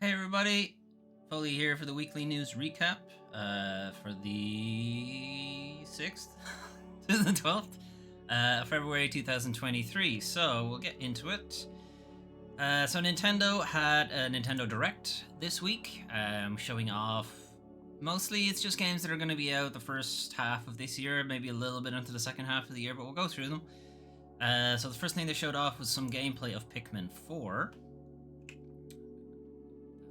Hey everybody, Foley here for the weekly news recap for the 6th to the 12th, February 2023. So we'll get into it. So Nintendo had a Nintendo Direct this week, showing off mostly it's just games that are going to be out the first half of this year, maybe a little bit into the second half of the year, but we'll go through them. So the first thing they showed off was some gameplay of Pikmin 4.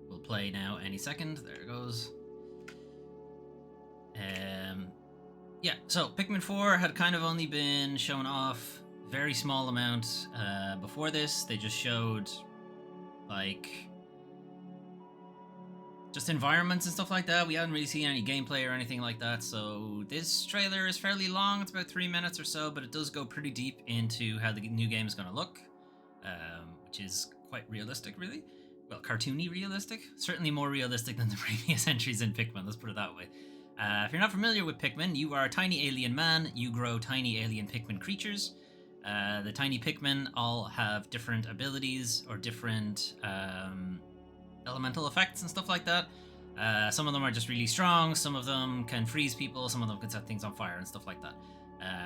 We'll play now any second. There it goes. Yeah, so Pikmin 4 had kind of only been shown off very small amount before this. They just showed like just environments and stuff like that. We hadn't really seen any gameplay or anything like that. So this trailer is fairly long. It's about 3 minutes or so, but it does go pretty deep into how the new game is going to look, which is quite realistic, really. Well, cartoony realistic. Certainly more realistic than the previous entries in Pikmin, let's put it that way. If you're not familiar with Pikmin, you are a tiny alien man. You grow tiny alien Pikmin creatures. The tiny Pikmin all have different abilities or different elemental effects and stuff like that. Some of them are just really strong. Some of them can freeze people. Some of them can set things on fire and stuff like that.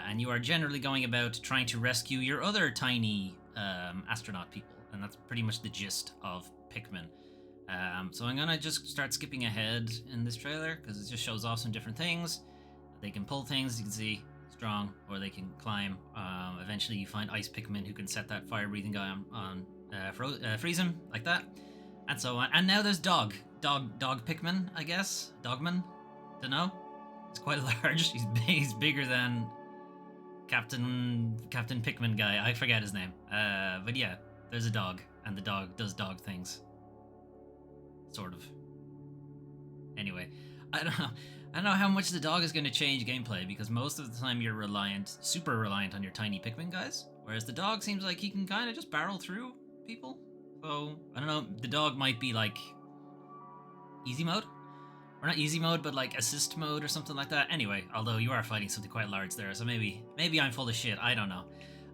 And you are generally going about trying to rescue your other tiny astronaut people. And that's pretty much the gist of Pikmin. So I'm gonna just start skipping ahead in this trailer because it just shows off some different things. They can pull things, you can see, strong, or they can climb. Eventually you find ice Pikmin who can set that fire-breathing guy on freeze him, like that, and so on. And now there's Dog Pikmin, I guess? Dogman? Dunno. He's quite large. He's bigger than Captain Pikmin guy. I forget his name. But yeah, there's a dog, and the dog does dog things. Sort of. Anyway, I don't know how much the dog is going to change gameplay, because most of the time you're super reliant on your tiny Pikmin guys, whereas the dog seems like he can kind of just barrel through people. So, I don't know, the dog might be like easy mode? Or not easy mode, but like assist mode or something like that. Anyway, although you are fighting something quite large there, so maybe I'm full of shit, I don't know.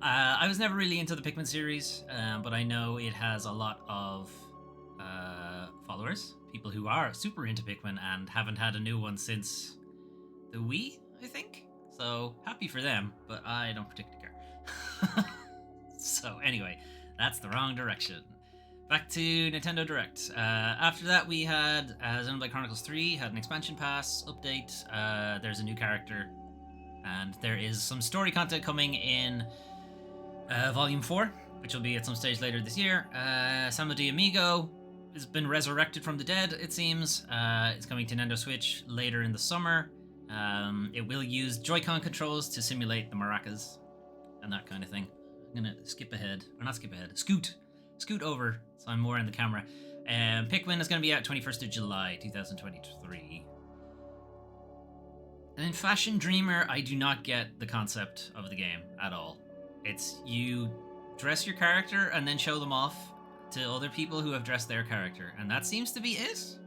I was never really into the Pikmin series, but I know it has a lot of followers, people who are super into Pikmin and haven't had a new one since the Wii, I think. So happy for them, but I don't particularly care. So anyway, that's the wrong direction. Back to Nintendo Direct. After that, we had Xenoblade Chronicles 3 had an expansion pass update. There's a new character, and there is some story content coming in Volume 4, which will be at some stage later this year. Samo de Amigo has been resurrected from the dead, it seems. It's coming to Nintendo Switch later in the summer. It will use Joy-Con controls to simulate the maracas and that kind of thing. I'm gonna scoot over so I'm more in the camera. Pikmin is gonna be out 21st of July 2023. And in Fashion Dreamer, I do not get the concept of the game at all. It's you dress your character and then show them off to other people who have dressed their character, and that seems to be it.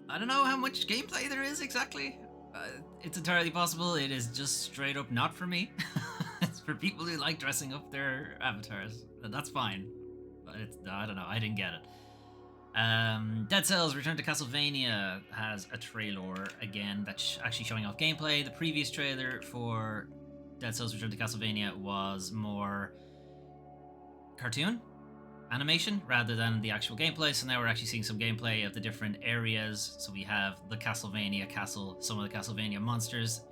I don't know how much gameplay there is exactly. It's entirely possible it is just straight up not for me. It's for people who like dressing up their avatars. That's fine, but I don't know, I didn't get it. Dead Cells Return to Castlevania has a trailer again that's actually showing off gameplay. The previous trailer for Dead Cells Return to Castlevania was more cartoon animation rather than the actual gameplay, so now we're actually seeing some gameplay of the different areas. So we have the Castlevania castle, some of the Castlevania monsters,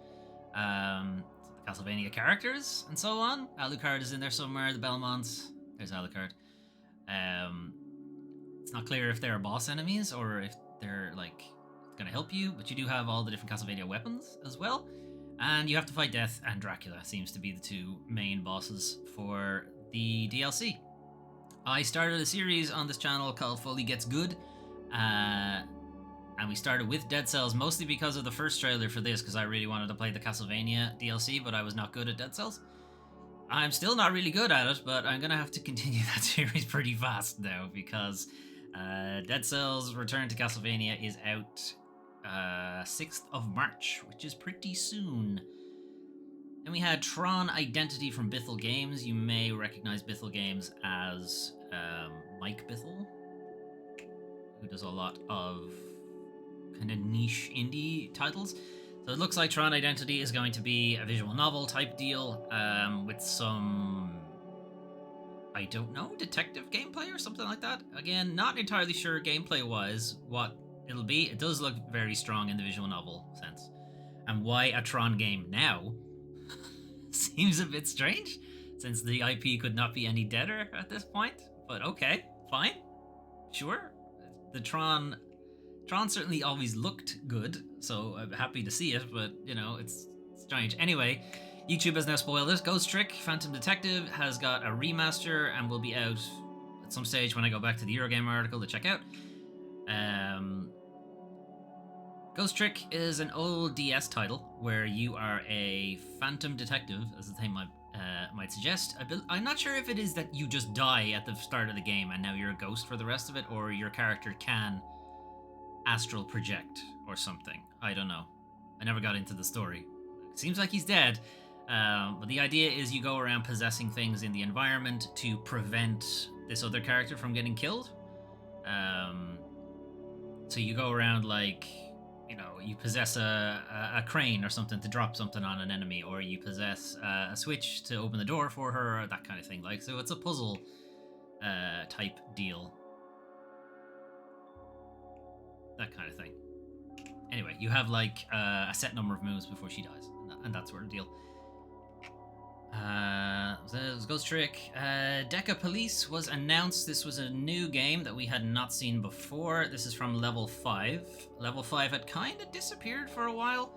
the Castlevania characters, and so on. Alucard is in there somewhere, the Belmonts. There's Alucard. It's not clear if they're boss enemies or if they're like gonna help you, but you do have all the different Castlevania weapons as well. And you have to fight Death and Dracula, seems to be the two main bosses for the DLC. I started a series on this channel called Foley Gets Good, and we started with Dead Cells mostly because of the first trailer for this, because I really wanted to play the Castlevania DLC, but I was not good at Dead Cells. I'm still not really good at it, but I'm gonna have to continue that series pretty fast now, because Dead Cells Return to Castlevania is out 6th of March, which is pretty soon. Then we had Tron Identity from Bithell Games. You may recognize Bithell Games as Mike Bithell who does a lot of kind of niche indie titles. So it looks like Tron Identity is going to be a visual novel type deal, with some, I don't know, detective gameplay or something like that. Again, not entirely sure gameplay wise what it'll be. It does look very strong in the visual novel sense. And why a Tron game now seems a bit strange, since the IP could not be any deader at this point. But okay, fine, sure. The Tron certainly always looked good, so I'm happy to see it, but, you know, it's strange. Anyway, YouTube has now spoiled it. Ghost Trick Phantom Detective has got a remaster and will be out at some stage when I go back to the Eurogamer article to check out. Ghost Trick is an old DS title where you are a phantom detective, as the name might suggest. I'm not sure if it is that you just die at the start of the game and now you're a ghost for the rest of it, or your character can astral project or something. I don't know. I never got into the story. It seems like he's dead. But the idea is you go around possessing things in the environment to prevent this other character from getting killed. So you go around like, you know, you possess a crane or something to drop something on an enemy, or you possess a switch to open the door for her, or that kind of thing. Like, so it's a puzzle type deal. That kind of thing. Anyway, you have like a set number of moves before she dies, and that sort of deal. Ghost Trick. Deca Police was announced. This was a new game that we had not seen before. This is from Level 5. Level 5 had kind of disappeared for a while.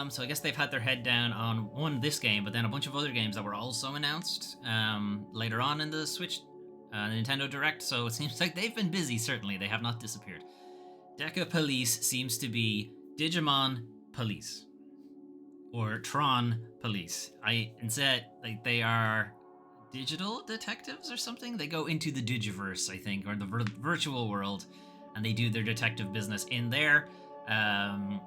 So I guess they've had their head down on this game, but then a bunch of other games that were also announced later on in the Switch, Nintendo Direct. So it seems like they've been busy, certainly. They have not disappeared. Deca Police seems to be Digimon Police. Or Tron Police. Instead, like, they are digital detectives or something. They go into the Digiverse, I think, or the virtual world, and they do their detective business in there. I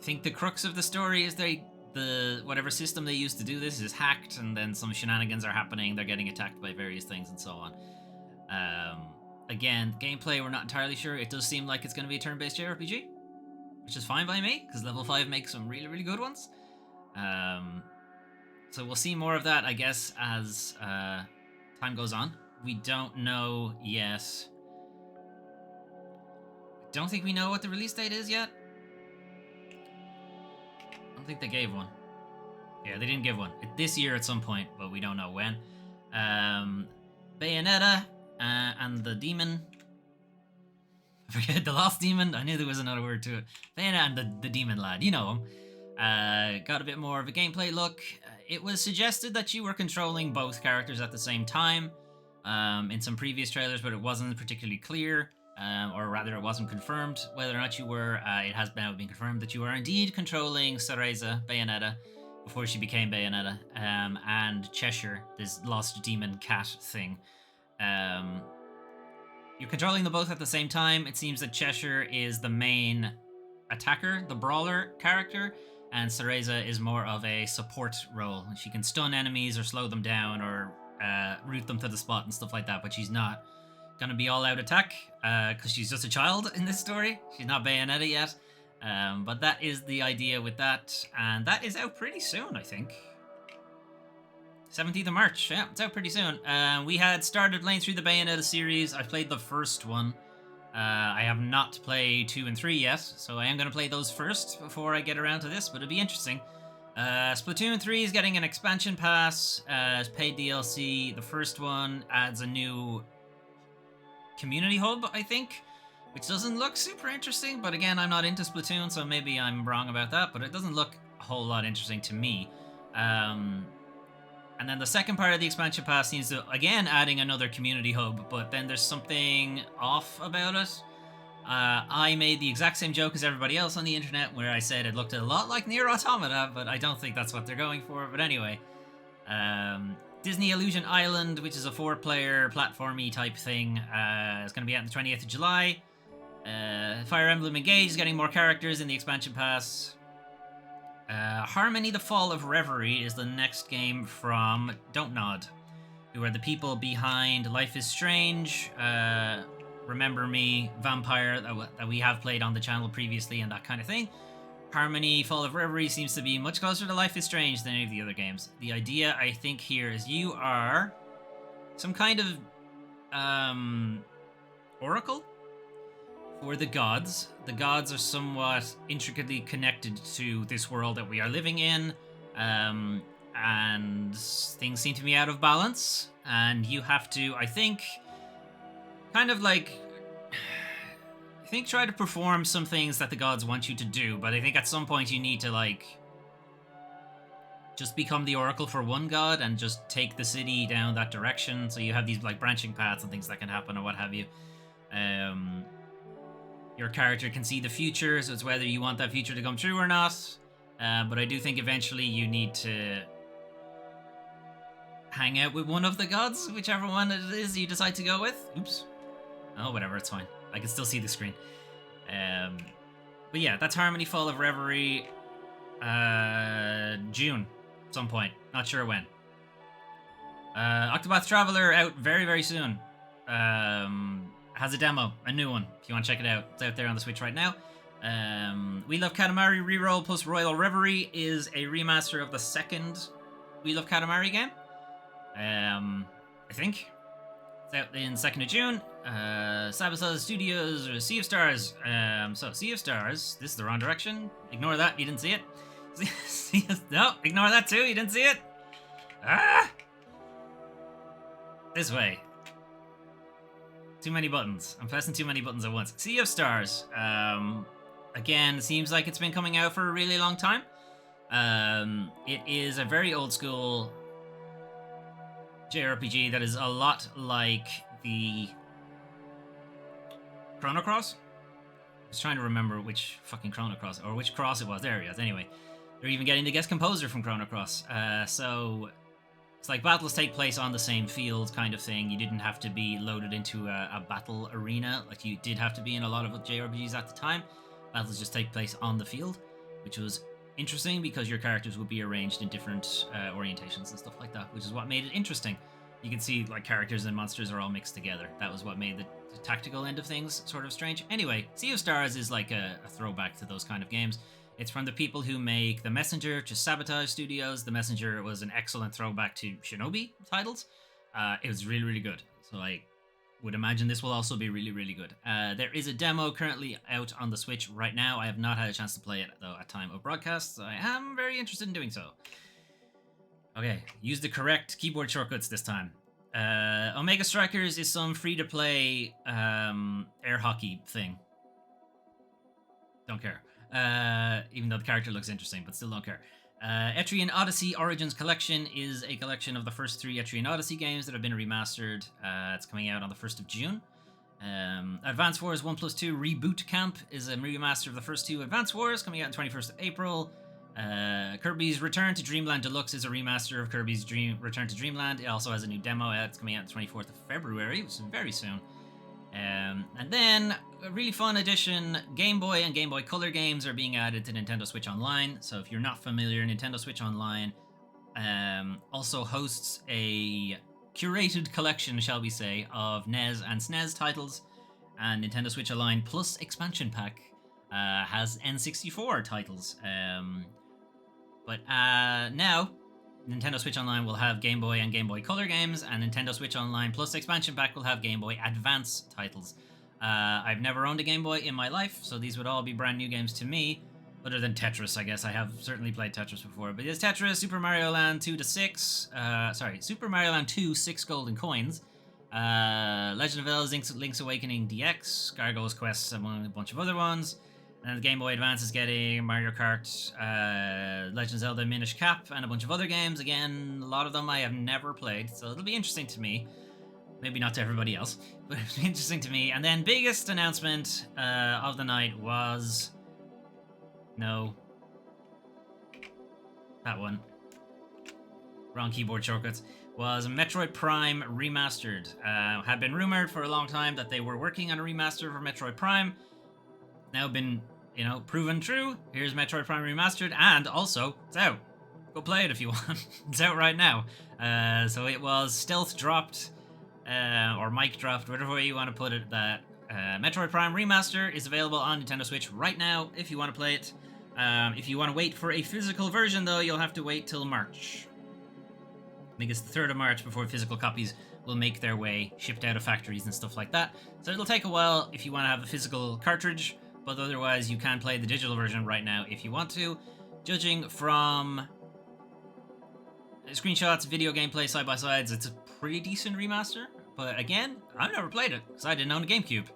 think the crux of the story is the whatever system they use to do this is hacked, and then some shenanigans are happening. They're getting attacked by various things and so on. Again, gameplay, we're not entirely sure. It does seem like it's going to be a turn-based JRPG, which is fine by me, because Level 5 makes some really, really good ones. So we'll see more of that, I guess, as time goes on. We don't know yet. I don't think we know what the release date is yet. I don't think they gave one. Yeah, they didn't give one. This year at some point, but we don't know when. Bayonetta and the Demon. I forget, the Lost Demon. I knew there was another word to it. Bayonetta and the Demon Lad. You know him. Got a bit more of a gameplay look. It was suggested that you were controlling both characters at the same time in some previous trailers, but it wasn't particularly clear, or rather it wasn't confirmed whether or not you were. It has now been confirmed that you are indeed controlling Cereza, Bayonetta, before she became Bayonetta, and Cheshire, this lost demon cat thing. You're controlling them both at the same time. It seems that Cheshire is the main attacker, the brawler character, and Cereza is more of a support role. She can stun enemies or slow them down or root them to the spot and stuff like that, but she's not going to be all-out attack because she's just a child in this story. She's not Bayonetta yet. But that is the idea with that, and that is out pretty soon, I think. 17th of March, yeah, it's out pretty soon. We had started playing through the Bayonetta series. I played the first one. I have not played 2 and 3 yet, so I am going to play those first before I get around to this, but it'll be interesting. Splatoon 3 is getting an expansion pass as paid DLC. The first one adds a new community hub, I think, which doesn't look super interesting, but again, I'm not into Splatoon, so maybe I'm wrong about that, but it doesn't look a whole lot interesting to me. And then the second part of the expansion pass seems to, again, adding another community hub, but then there's something off about it. I made the exact same joke as everybody else on the internet, where I said it looked a lot like Nier Automata, but I don't think that's what they're going for. But anyway, Disney Illusion Island, which is a 4-player platformy type thing, is going to be out on the 28th of July. Fire Emblem Engage is getting more characters in the expansion pass. Harmony: The Fall of Reverie is the next game from Don't Nod, who are the people behind Life is Strange, Remember Me, Vampire that we have played on the channel previously and that kind of thing. Harmony Fall of Reverie seems to be much closer to Life is Strange than any of the other games. The idea, I think, here is you are some kind of oracle for the gods. The gods are somewhat intricately connected to this world that we are living in, and things seem to be out of balance, and you have to, I think, kind of like, I think try to perform some things that the gods want you to do, but I think at some point you need to, like, just become the oracle for one god and just take the city down that direction. So you have these, like, branching paths and things that can happen or what have you. Your character can see the future, so it's whether you want that future to come true or not. But I do think eventually you need to hang out with one of the gods, whichever one it is you decide to go with. Oops. Oh, whatever, it's fine. I can still see the screen. But yeah, that's Harmony Fall of Reverie. June, some point. Not sure when. Octopath Traveler out very, very soon. Has a demo, a new one, if you want to check it out. It's out there on the Switch right now. We Love Katamari Reroll plus Royal Reverie is a remaster of the second We Love Katamari game. I think. It's out in 2nd of June. Sabotage Studios, or Sea of Stars. So, Sea of Stars, this is the wrong direction. Ignore that, you didn't see it. No, ignore that too, you didn't see it. Ah! This way. Too many buttons. I'm pressing too many buttons at once. Sea of Stars. Again, seems like it's been coming out for a really long time. It is a very old school JRPG that is a lot like the Chrono Cross. I was trying to remember which fucking Chrono Cross, or which cross it was. There he is. Anyway, they're even getting the guest composer from Chrono Cross. So it's like battles take place on the same field kind of thing. You didn't have to be loaded into a battle arena like you did have to be in a lot of JRPGs at the time. Battles just take place on the field, which was interesting because your characters would be arranged in different orientations and stuff like that, which is what made it interesting. You can see like characters and monsters are all mixed together. That was what made the tactical end of things sort of strange. Anyway, Sea of Stars is like a throwback to those kind of games. It's from the people who make The Messenger to Sabotage Studios. The Messenger was an excellent throwback to Shinobi titles. It was really, really good. So I would imagine this will also be really, really good. There is a demo currently out on the Switch right now. I have not had a chance to play it, though, at time of broadcast. So I am very interested in doing so. Okay, use the correct keyboard shortcuts this time. Omega Strikers is some free-to-play air hockey thing. Don't care. Even though the character looks interesting, but still don't care. Etrian Odyssey Origins Collection is a collection of the first 3 Etrian Odyssey games that have been remastered. It's coming out on the 1st of June. Advance Wars 1+2 Reboot Camp is a remaster of the first 2 Advance Wars, coming out on 21st of April. Kirby's Return to Dreamland Deluxe is a remaster of Kirby's Return to Dreamland. It also has a new demo out. It's coming out on the 24th of February, which is very soon. And then a really fun addition, Game Boy and Game Boy Color games are being added to Nintendo Switch Online. So if you're not familiar, Nintendo Switch Online also hosts a curated collection, shall we say, of NES and SNES titles. And Nintendo Switch Online Plus Expansion Pack has N64 titles. But now, Nintendo Switch Online will have Game Boy and Game Boy Color games, and Nintendo Switch Online Plus Expansion Pack will have Game Boy Advance titles. I've never owned a Game Boy in my life, so these would all be brand new games to me, other than Tetris, I guess. I have certainly played Tetris before, but there's Tetris, Super Mario Land 2 to 6, Super Mario Land 2, 6 golden coins, Legend of Zelda Link's Awakening DX, Gargoyle's Quest, among a bunch of other ones. And the Game Boy Advance is getting Mario Kart, Legend of Zelda Minish Cap, and a bunch of other games. Again, a lot of them I have never played, so it'll be interesting to me. Maybe not to everybody else, but it'll be interesting to me. And then biggest announcement of the night was... No. That one. Wrong keyboard shortcuts. Was Metroid Prime Remastered. Had been rumored for a long time that they were working on a remaster for Metroid Prime. Now been, proven true. Here's Metroid Prime Remastered, and also, it's out. Go play it if you want. It's out right now. So it was stealth dropped, or mic dropped, whatever way you want to put it, that Metroid Prime Remaster is available on Nintendo Switch right now if you want to play it. If you want to wait for a physical version, though, you'll have to wait till March. I think it's the 3rd of March before physical copies will make their way, shipped out of factories and stuff like that. So it'll take a while if you want to have a physical cartridge, but otherwise you can play the digital version right now if you want to. Judging from screenshots, video gameplay, side-by-sides, it's a pretty decent remaster. But again, I've never played it because I didn't own a GameCube.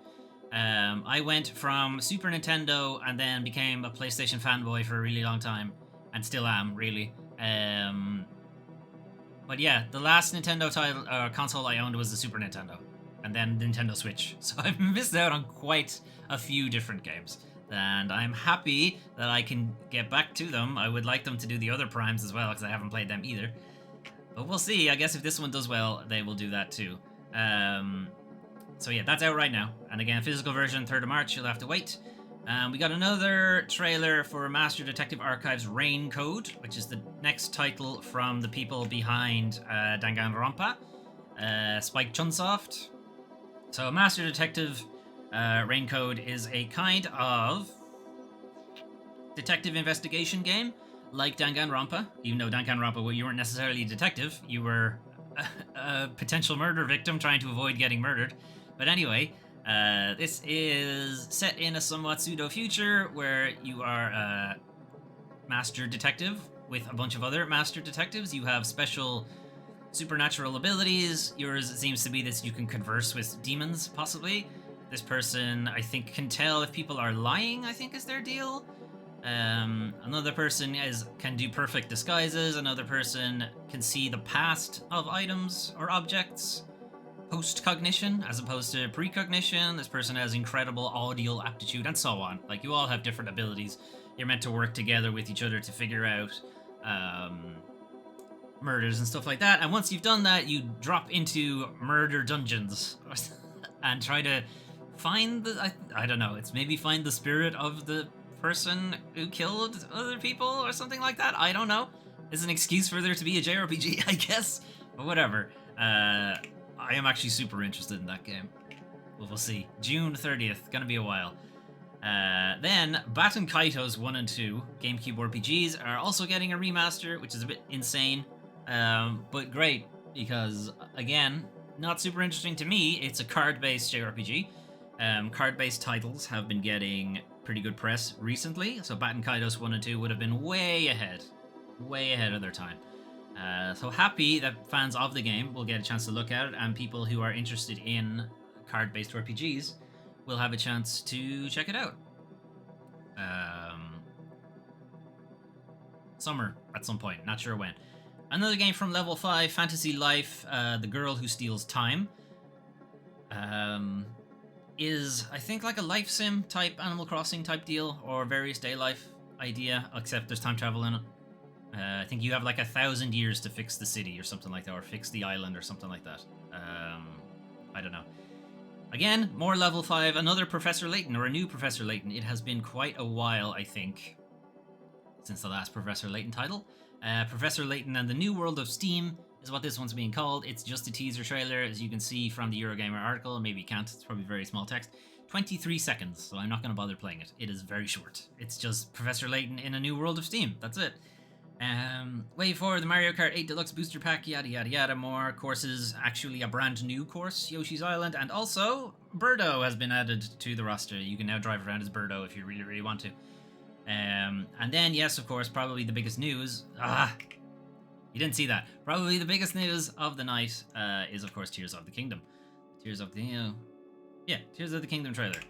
I went from Super Nintendo and then became a PlayStation fanboy for a really long time, and still am, really. But yeah, the last Nintendo console I owned was the Super Nintendo, and then Nintendo Switch. So I've missed out on quite a few different games, and I'm happy that I can get back to them. I would like them to do the other Primes as well, because I haven't played them either. But we'll see. I guess if this one does well, they will do that too. So yeah, that's out right now. And again, physical version, 3rd of March, you'll have to wait. We got another trailer for Master Detective Archives Rain Code, which is the next title from the people behind Danganronpa, Spike Chunsoft. So Master Detective Rain Code is a kind of detective investigation game, like Danganronpa. Even though Danganronpa, well, you weren't necessarily a detective, you were a potential murder victim trying to avoid getting murdered. But anyway, this is set in a somewhat pseudo-future where you are a master detective with a bunch of other master detectives. You have special supernatural abilities. Yours, it seems to be that you can converse with demons, possibly. This person, I think, can tell if people are lying, I think is their deal. Another person can do perfect disguises. Another person can see the past of items or objects. Post-cognition as opposed to precognition. This person has incredible audio aptitude, and so on. Like, you all have different abilities. You're meant to work together with each other to figure out murders and stuff like that. And once you've done that, you drop into murder dungeons and try to find the... I don't know. It's maybe find the spirit of the person who killed other people or something like that. I don't know. It's an excuse for there to be a JRPG, I guess. But whatever. I am actually super interested in that game. Well, we'll see. June 30th. Gonna be a while. Then, Baton Kaitos 1 and 2, GameCube RPGs, are also getting a remaster, which is a bit insane. But great, because, again, not super interesting to me. It's a card-based JRPG. Card-based titles have been getting pretty good press recently, so Baton Kaitos 1 and 2 would have been way ahead of their time. So happy that fans of the game will get a chance to look at it, and people who are interested in card-based RPGs will have a chance to check it out. Summer at some point, not sure when. Another game from Level 5, Fantasy Life, The Girl Who Steals Time. Is, I think, like a life sim type, Animal Crossing type deal, or various day life idea, except there's time travel in it. I think you have like 1,000 years to fix the city or something like that, or fix the island or something like that. I don't know. Again, more Level 5, another Professor Layton, or a new Professor Layton. It has been quite a while, I think, since the last Professor Layton title. Professor Layton and the New World of Steam is what this one's being called. It's just a teaser trailer, as you can see from the Eurogamer article. Maybe you can't, it's probably very small text. 23 seconds, so I'm not going to bother playing it. It is very short. It's just Professor Layton in a New World of Steam. That's it. Way forward, the Mario Kart 8 Deluxe Booster Pack, yada yada yada, more courses, actually a brand new course, Yoshi's Island, and also Birdo has been added to the roster. You can now drive around as Birdo if you really, really want to. And then, yes, of course, probably the biggest news, you didn't see that. Probably the biggest news of the night is, of course, Tears of the Kingdom. Tears of the Kingdom trailer.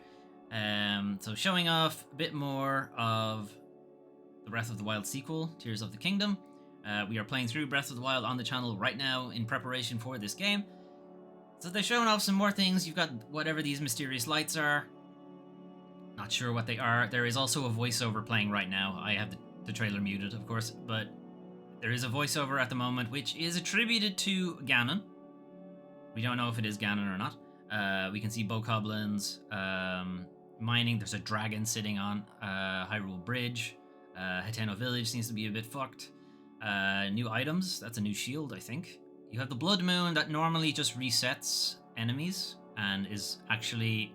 So showing off a bit more of the Breath of the Wild sequel, Tears of the Kingdom. We are playing through Breath of the Wild on the channel right now in preparation for this game. So they're showing off some more things. You've got whatever these mysterious lights are. Not sure what they are. There is also a voiceover playing right now. I have the trailer muted, of course, but there is a voiceover at the moment which is attributed to Ganon. We don't know if it is Ganon or not. We can see bokoblins mining. There's a dragon sitting on Hyrule Bridge. Hateno Village seems to be a bit fucked. New items. That's a new shield, I think. You have the Blood Moon that normally just resets enemies and is actually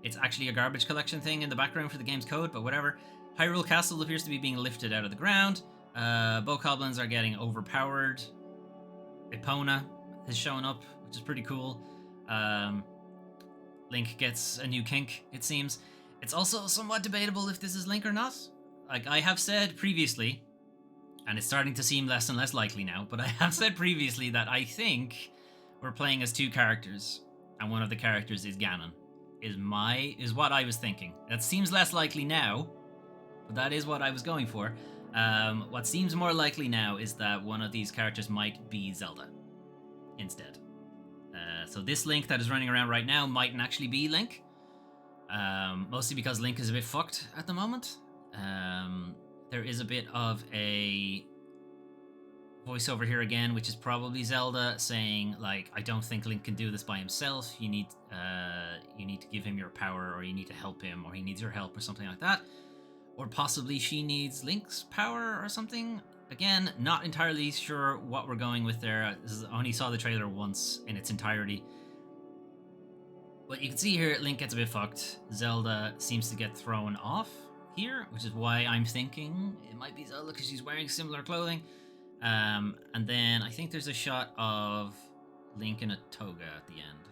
It's actually a garbage collection thing in the background for the game's code, but whatever. Hyrule Castle appears to be being lifted out of the ground. Bokoblins are getting overpowered. Epona is showing up, which is pretty cool. Link gets a new kink, it seems. It's also somewhat debatable if this is Link or not. Like, I have said previously, and it's starting to seem less and less likely now, but I have said previously that I think we're playing as two characters, and one of the characters is Ganon. Is what I was thinking. That seems less likely now, but that is what I was going for. What seems more likely now is that one of these characters might be Zelda instead. So this Link that is running around right now mightn't actually be Link. Mostly because Link is a bit fucked at the moment. There is a bit of a voiceover here again, which is probably Zelda saying, like, I don't think Link can do this by himself. You need to give him your power, or you need to help him, or he needs your help, or something like that. Or possibly she needs Link's power or something. Again, not entirely sure what we're going with there. I only saw the trailer once in its entirety. But you can see here, Link gets a bit fucked. Zelda seems to get thrown off here, which is why I'm thinking it might be Zelda because she's wearing similar clothing. And then I think there's a shot of Link in a toga at the end.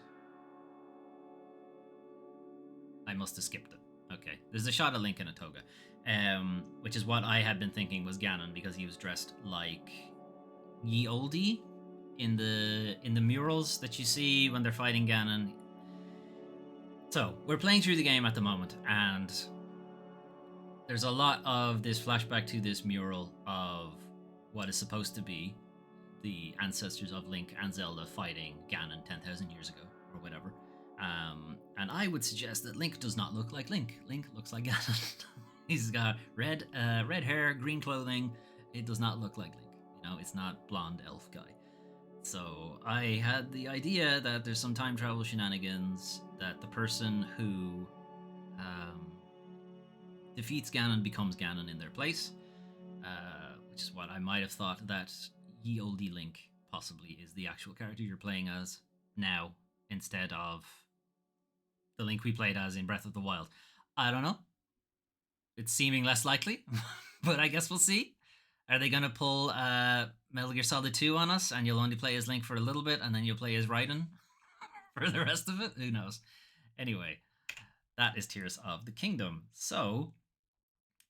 I must have skipped it. Okay, there's a shot of Link in a toga, which is what I had been thinking was Ganon because he was dressed like Ye Olde in the murals that you see when they're fighting Ganon. So we're playing through the game at the moment, and there's a lot of this flashback to this mural of what is supposed to be the ancestors of Link and Zelda fighting Ganon 10,000 years ago, or whatever. And I would suggest that Link does not look like Link. Link looks like Ganon. He's got red hair, green clothing. It does not look like Link. You know, it's not blonde elf guy. So I had the idea that there's some time travel shenanigans, that the person who defeats Ganon becomes Ganon in their place, which is what I might have thought that Ye Olde Link possibly is the actual character you're playing as now, instead of the Link we played as in Breath of the Wild. I don't know. It's seeming less likely, but I guess we'll see. Are they going to pull Metal Gear Solid 2 on us, and you'll only play as Link for a little bit, and then you'll play as Raiden for the rest of it? Who knows? Anyway, that is Tears of the Kingdom. So,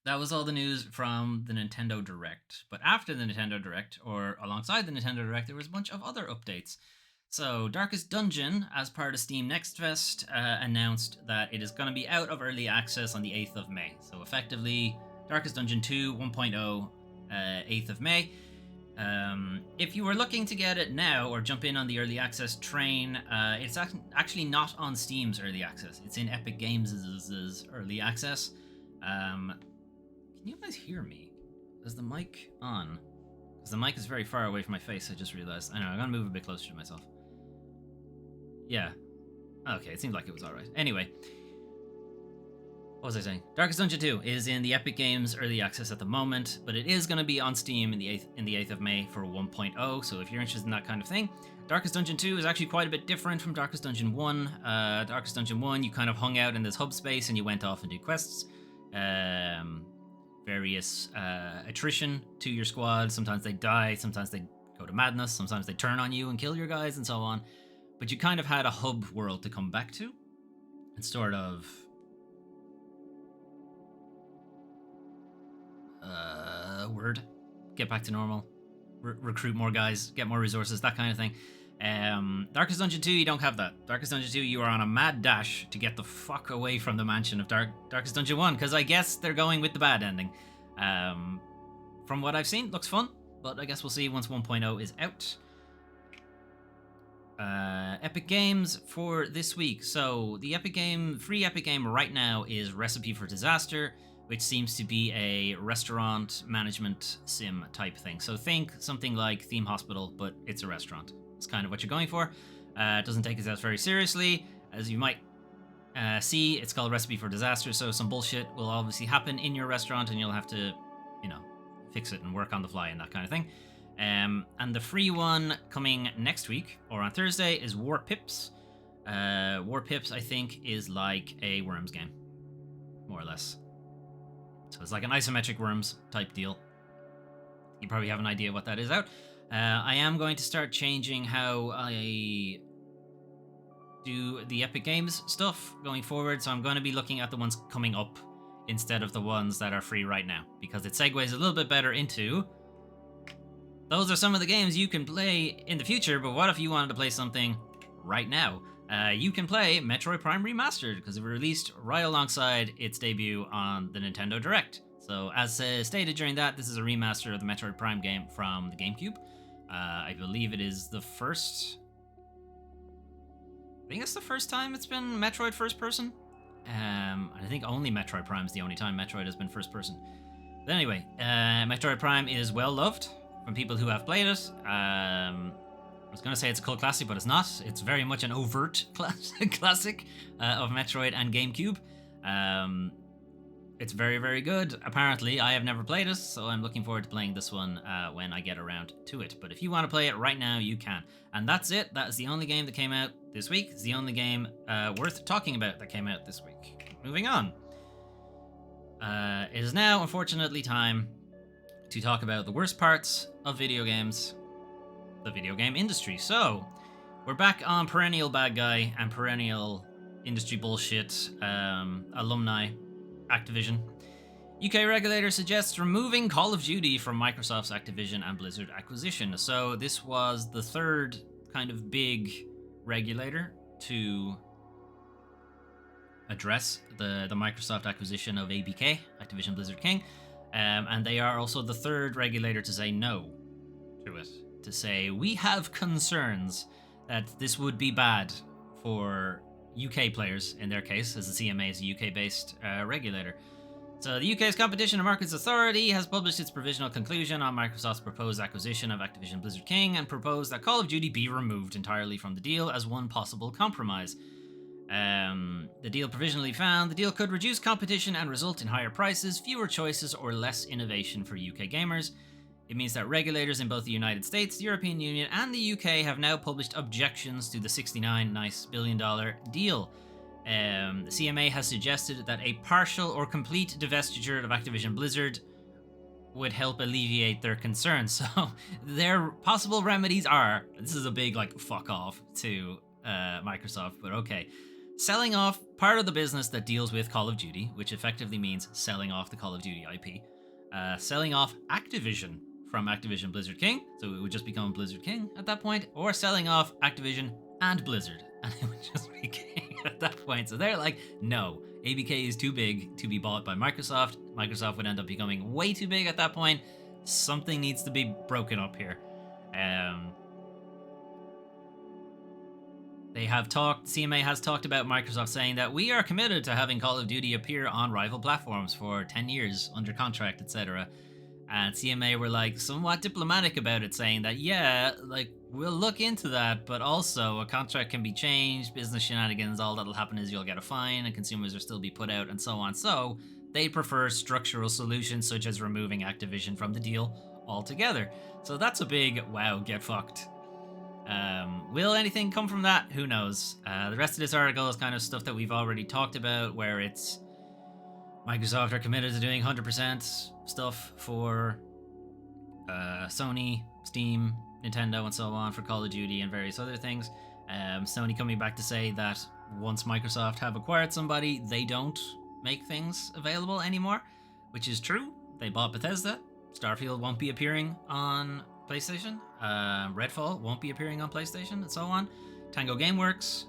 that was all the news from the Nintendo Direct. But after the Nintendo Direct, or alongside the Nintendo Direct, there was a bunch of other updates. So, Darkest Dungeon, as part of Steam Next Fest, announced that it is going to be out of early access on the 8th of May. So, effectively, Darkest Dungeon 2 1.0, 8th of May. If you were looking to get it now or jump in on the early access train, it's actually not on Steam's early access. It's in Epic Games' early access. Can you guys hear me? Is the mic on? Because the mic is very far away from my face, I just realized. I know, I'm going to move a bit closer to myself. Yeah. Okay, it seemed like it was alright. Anyway. What was I saying? Darkest Dungeon 2 is in the Epic Games early access at the moment, but it is going to be on Steam in the 8th of May for 1.0, so if you're interested in that kind of thing. Darkest Dungeon 2 is actually quite a bit different from Darkest Dungeon 1. Darkest Dungeon 1, you kind of hung out in this hub space and you went off and did quests. Various attrition to your squad. Sometimes they die, sometimes they go to madness, sometimes they turn on you and kill your guys and so on. But you kind of had a hub world to come back to and sort of get back to normal, recruit more guys, get more resources, that kind of thing. Darkest Dungeon 2, you don't have that. Darkest Dungeon 2, you are on a mad dash to get the fuck away from the mansion of Darkest Dungeon 1, because I guess they're going with the bad ending. From what I've seen, looks fun, but I guess we'll see once 1.0 is out. Epic Games for this week. So the free Epic game right now is Recipe for Disaster, which seems to be a restaurant management sim type thing. So think something like Theme Hospital, but it's a restaurant. It's kind of what you're going for. It doesn't take itself very seriously. As you might see, it's called Recipe for Disaster, so some bullshit will obviously happen in your restaurant, and you'll have to, fix it and work on the fly and that kind of thing. And the free one coming next week, or on Thursday, is War Pips. War Pips, I think, is like a Worms game, more or less. So it's like an isometric Worms type deal. You probably have an idea what that is out. I am going to start changing how I do the Epic Games stuff going forward, so I'm going to be looking at the ones coming up instead of the ones that are free right now, because it segues a little bit better into those are some of the games you can play in the future, but what if you wanted to play something right now? You can play Metroid Prime Remastered, because it was released right alongside its debut on the Nintendo Direct. So, as stated during that, this is a remaster of the Metroid Prime game from the GameCube. I believe it is the first... I think it's the first time it's been Metroid first person. I think only Metroid Prime is the only time Metroid has been first person. But anyway, Metroid Prime is well loved from people who have played it. I was going to say it's a cult classic, but it's not. It's very much an overt classic of Metroid and GameCube. It's very, very good. Apparently, I have never played it, so I'm looking forward to playing this one when I get around to it. But if you want to play it right now, you can. And that's it. That is the only game that came out this week. It's the only game worth talking about that came out this week. Moving on. It is now, unfortunately, time to talk about the worst parts of video games, the video game industry. So, we're back on perennial bad guy and perennial industry bullshit alumni Activision. UK regulator suggests removing Call of Duty from Microsoft's Activision and Blizzard acquisition. So this was the third kind of big regulator to address the Microsoft acquisition of ABK, Activision Blizzard King, and they are also the third regulator to say no to it, to say we have concerns that this would be bad for UK players, in their case, as the CMA is a UK-based regulator. So the UK's Competition and Markets Authority has published its provisional conclusion on Microsoft's proposed acquisition of Activision Blizzard King and proposed that Call of Duty be removed entirely from the deal as one possible compromise. The deal provisionally found the deal could reduce competition and result in higher prices, fewer choices, or less innovation for UK gamers. It means that regulators in both the United States, the European Union, and the UK have now published objections to the $69 billion deal. The CMA has suggested that a partial or complete divestiture of Activision Blizzard would help alleviate their concerns. So their possible remedies are, this is a big fuck off to Microsoft, but okay. Selling off part of the business that deals with Call of Duty, which effectively means selling off the Call of Duty IP. Selling off Activision from Activision Blizzard King, so it would just become Blizzard King at that point, or selling off Activision and Blizzard, and it would just be King at that point. So they're like, no, ABK is too big to be bought by Microsoft. Microsoft would end up becoming way too big at that point. Something needs to be broken up here. CMA has talked about Microsoft saying that we are committed to having Call of Duty appear on rival platforms for 10 years under contract, etc. And CMA were somewhat diplomatic about it, saying that, yeah, we'll look into that, but also a contract can be changed, business shenanigans, all that'll happen is you'll get a fine and consumers will still be put out and so on. So they prefer structural solutions such as removing Activision from the deal altogether. So that's a big, wow, get fucked. Will anything come from that? Who knows? The rest of this article is kind of stuff that we've already talked about, where it's Microsoft are committed to doing 100% stuff for Sony, Steam, Nintendo, and so on for Call of Duty and various other things. Sony coming back to say that once Microsoft have acquired somebody, they don't make things available anymore, which is true. They bought Bethesda. Starfield won't be appearing on PlayStation. Redfall won't be appearing on PlayStation, and so on. Tango Gameworks,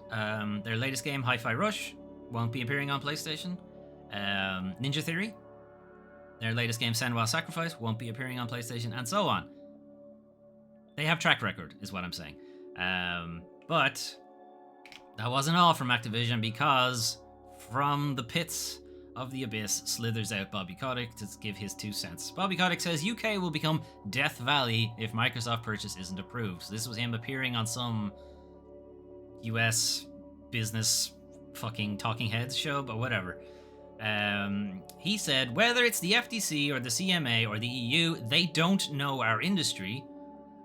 their latest game, Hi-Fi Rush, won't be appearing on PlayStation. Ninja Theory, their latest game, Senua Sacrifice, won't be appearing on PlayStation, and so on. They have track record, is what I'm saying. But that wasn't all from Activision, because from the pits of the abyss slithers out Bobby Kotick to give his 2 cents. Bobby Kotick says UK will become Death Valley if Microsoft purchase isn't approved. So this was him appearing on some US business fucking talking heads show, but whatever. He said, whether it's the FTC or the CMA or the EU, they don't know our industry.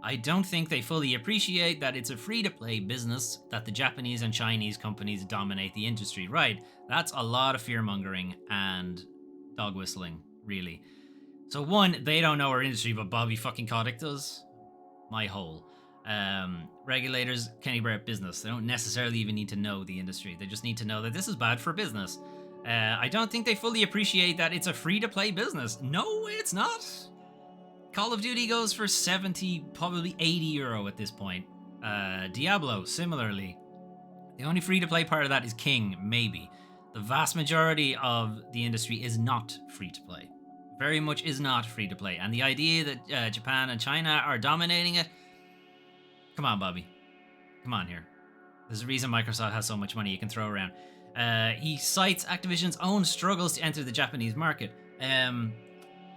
I don't think they fully appreciate that it's a free-to-play business, that the Japanese and Chinese companies dominate the industry. Right, that's a lot of fear-mongering and dog whistling, really. So one, they don't know our industry, but Bobby fucking Kotick does. My hole. Regulators can't even about business. They don't necessarily even need to know the industry. They just need to know that this is bad for business. I don't think they fully appreciate that it's a free-to-play business. No, it's not. Call of Duty goes for 70, probably 80 euro at this point. Diablo, similarly. The only free-to-play part of that is King, maybe. The vast majority of the industry is not free-to-play. Very much is not free-to-play. And the idea that Japan and China are dominating it... Come on, Bobby. Come on here. There's a reason Microsoft has so much money you can throw around. He cites Activision's own struggles to enter the Japanese market.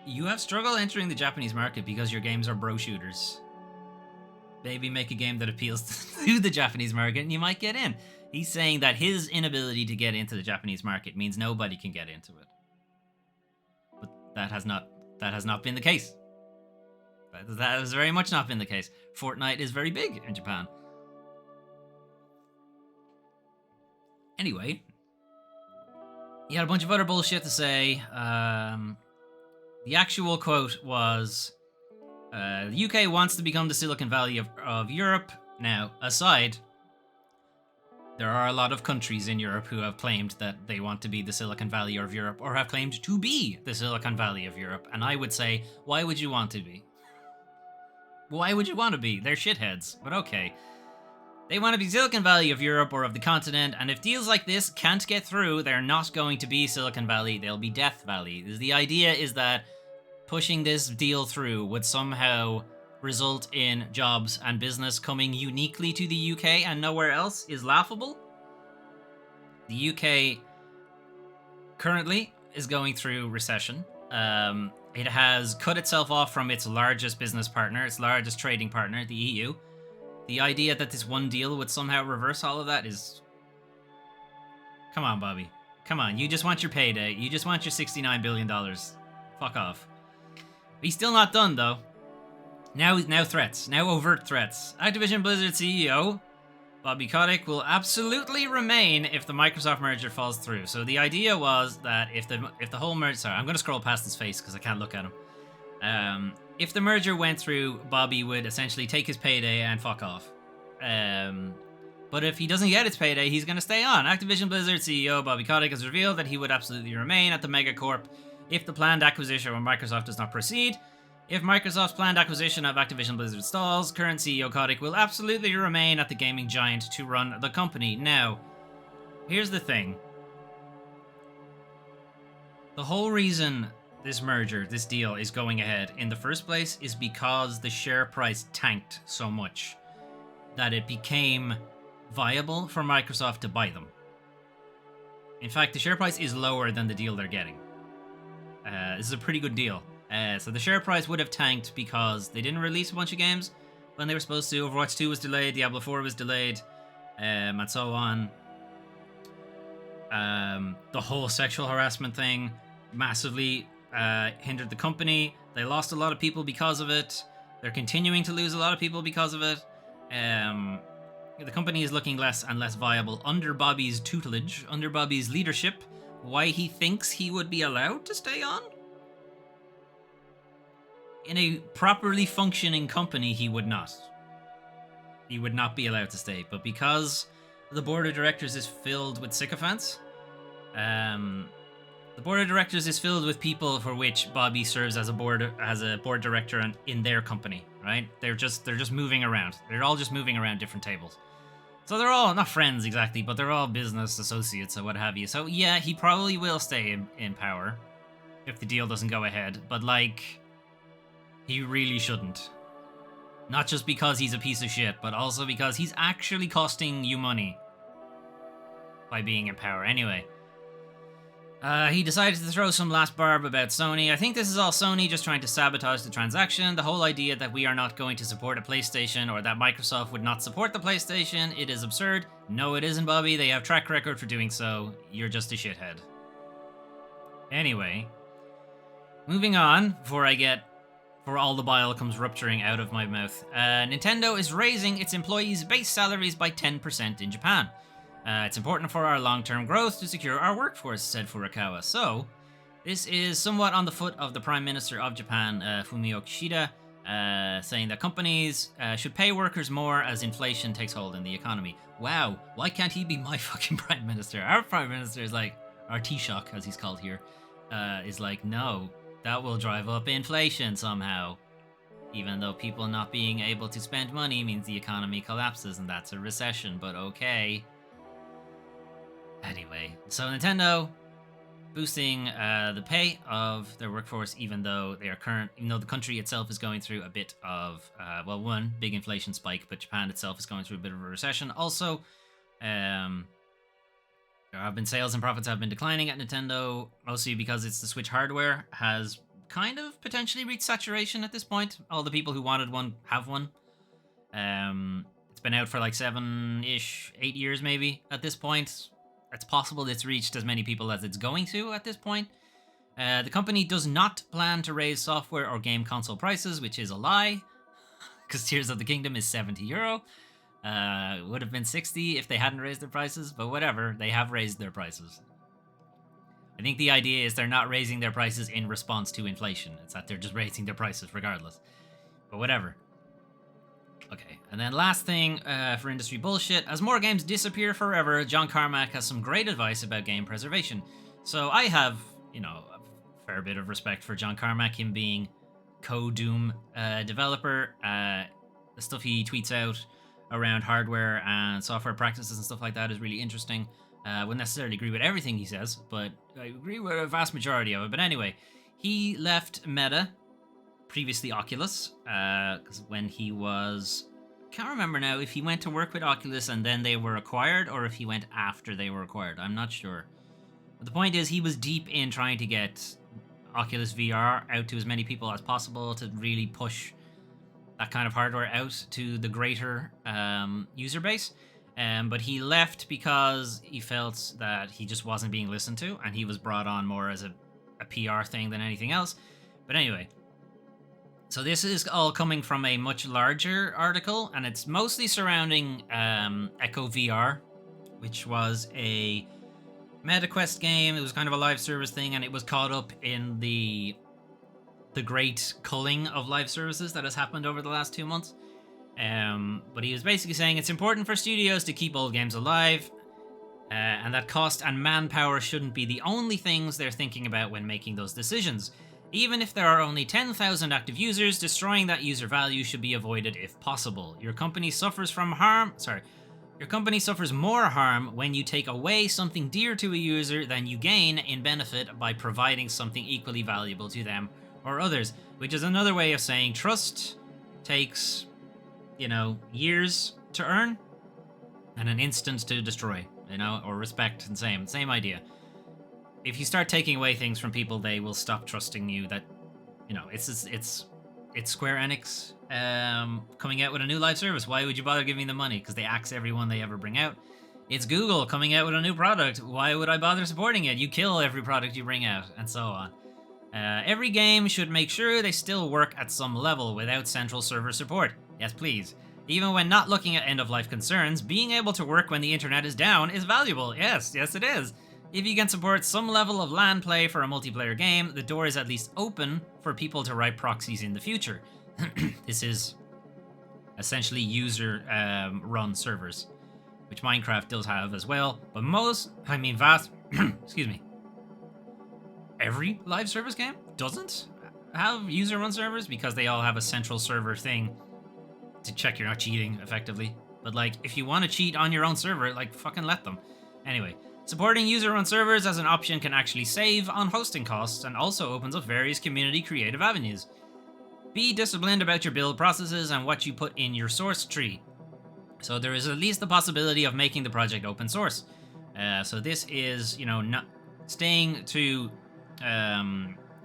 You have struggled entering the Japanese market because your games are bro shooters. Maybe make a game that appeals to the Japanese market and you might get in. He's saying that his inability to get into the Japanese market means nobody can get into it. But that has not been the case. That has very much not been the case. Fortnite is very big in Japan. Anyway, he had a bunch of other bullshit to say. The actual quote was, the UK wants to become the Silicon Valley of Europe. Now, aside, there are a lot of countries in Europe who have claimed that they want to be the Silicon Valley of Europe, or have claimed to be the Silicon Valley of Europe. And I would say, why would you want to be? Why would you want to be? They're shitheads, but okay. They want to be Silicon Valley of Europe or of the continent, and if deals like this can't get through, they're not going to be Silicon Valley, they'll be Death Valley. The idea is that pushing this deal through would somehow result in jobs and business coming uniquely to the UK and nowhere else is laughable. The UK currently is going through recession. It has cut itself off from its largest business partner, its largest trading partner, the EU. The idea that this one deal would somehow reverse all of that is... Come on, Bobby. Come on, you just want your payday. You just want your $69 billion. Fuck off. He's still not done, though. Now threats. Now overt threats. Activision Blizzard CEO Bobby Kotick will absolutely remain if the Microsoft merger falls through. So the idea was that if the whole merger... Sorry, I'm going to scroll past his face because I can't look at him. If the merger went through, Bobby would essentially take his payday and fuck off. But if he doesn't get his payday, he's going to stay on. Activision Blizzard CEO Bobby Kotick has revealed that he would absolutely remain at the megacorp if the planned acquisition of Microsoft does not proceed. If Microsoft's planned acquisition of Activision Blizzard stalls, current CEO Kotick will absolutely remain at the gaming giant to run the company. Now, here's the thing. The whole reason this merger, this deal is going ahead in the first place is because the share price tanked so much that it became viable for Microsoft to buy them. In fact, the share price is lower than the deal they're getting. This is a pretty good deal. So the share price would have tanked because they didn't release a bunch of games when they were supposed to. Overwatch 2 was delayed, Diablo 4 was delayed, and so on. The whole sexual harassment thing massively hindered the company. They lost a lot of people because of it. They're continuing to lose a lot of people because of it. The company is looking less and less viable under Bobby's tutelage, under Bobby's leadership. Why he thinks he would be allowed to stay on? In a properly functioning company, he would not. He would not be allowed to stay. But because the board of directors is filled with sycophants, the board of directors is filled with people for which Bobby serves as a board director in their company, right? They're just moving around. They're all just moving around different tables. So they're all not friends exactly, but they're all business associates or what have you. So yeah, he probably will stay in power if the deal doesn't go ahead. But like, he really shouldn't. Not just because he's a piece of shit, but also because he's actually costing you money by being in power. Anyway, he decided to throw some last barb about Sony. I think this is all Sony just trying to sabotage the transaction. The whole idea that we are not going to support a PlayStation or that Microsoft would not support the PlayStation, it is absurd. No, it isn't, Bobby. They have track record for doing so. You're just a shithead. Anyway, moving on before I get For all the bile comes rupturing out of my mouth. Nintendo is raising its employees' base salaries by 10% in Japan. It's important for our long-term growth to secure our workforce, said Furukawa. So, this is somewhat on the foot of the Prime Minister of Japan, Fumio Kishida, saying that companies should pay workers more as inflation takes hold in the economy. Wow, why can't he be my fucking Prime Minister? Our Prime Minister is like, our Taoiseach, as he's called here, is like, no, that will drive up inflation somehow. Even though people not being able to spend money means the economy collapses and that's a recession, but okay. Anyway, so Nintendo boosting the pay of their workforce, even though the country itself is going through a bit of, one, big inflation spike, but Japan itself is going through a bit of a recession. Also, there have been sales and profits have been declining at Nintendo, mostly because it's the Switch hardware has kind of potentially reached saturation at this point. All the people who wanted one have one. It's been out for like 7-ish, 8 years maybe at this point. It's possible it's reached as many people as it's going to at this point. The company does not plan to raise software or game console prices, which is a lie, because Tears of the Kingdom is €70. It would have been 60 if they hadn't raised their prices, but whatever, they have raised their prices. I think the idea is they're not raising their prices in response to inflation. It's that they're just raising their prices regardless. But whatever. Okay, and then last thing for industry bullshit. As more games disappear forever, John Carmack has some great advice about game preservation. So I have, a fair bit of respect for John Carmack, him being co-Doom developer. The stuff he tweets out around hardware and software practices and stuff like that is really interesting. I wouldn't necessarily agree with everything he says, but I agree with a vast majority of it. But anyway, he left Meta, previously Oculus, because when he was... can't remember now if he went to work with Oculus and then they were acquired, or if he went after they were acquired. I'm not sure. But the point is, he was deep in trying to get Oculus VR out to as many people as possible to really push that kind of hardware out to the greater user base. But he left because he felt that he just wasn't being listened to, and he was brought on more as a PR thing than anything else. But anyway, so this is all coming from a much larger article, and it's mostly surrounding Echo VR, which was a MetaQuest game. It was kind of a live service thing, and it was caught up in the great culling of live services that has happened over the last 2 months. But he was basically saying it's important for studios to keep old games alive, and that cost and manpower shouldn't be the only things they're thinking about when making those decisions. Even if there are only 10,000 active users, destroying that user value should be avoided if possible. Your company suffers more harm when you take away something dear to a user than you gain in benefit by providing something equally valuable to them or others, which is another way of saying trust takes, years to earn and an instant to destroy, or respect, and same idea. If you start taking away things from people, they will stop trusting you. That, it's Square Enix coming out with a new live service. Why would you bother giving them money? Because they axe everyone they ever bring out. It's Google coming out with a new product. Why would I bother supporting it? You kill every product you bring out, and so on. Every game should make sure they still work at some level without central server support. Yes, please. Even when not looking at end-of-life concerns, being able to work when the internet is down is valuable. Yes, it is. If you can support some level of LAN play for a multiplayer game, the door is at least open for people to write proxies in the future. This is essentially user-run servers, which Minecraft does have as well. But excuse me. Every live service game doesn't have user-run servers because they all have a central server thing to check you're not cheating, effectively. But, if you want to cheat on your own server, fucking let them. Anyway, supporting user-run servers as an option can actually save on hosting costs and also opens up various community creative avenues. Be disciplined about your build processes and what you put in your source tree. So there is at least the possibility of making the project open source. So this is, not staying to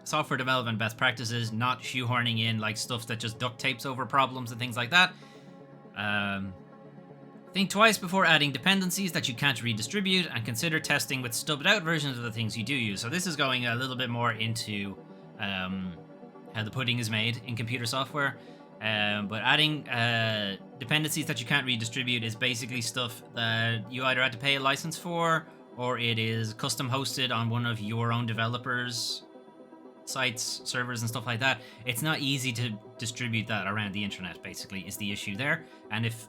software development best practices, not shoehorning in stuff that just duct tapes over problems and things like that. Think twice before adding dependencies that you can't redistribute, and consider testing with stubbed out versions of the things you do use. So this is going a little bit more into how the pudding is made in computer software. But adding dependencies that you can't redistribute is basically stuff that you either had to pay a license for, or it is custom hosted on one of your own developers' sites, servers, and stuff like that. It's not easy to distribute that around the internet, basically, is the issue there. And if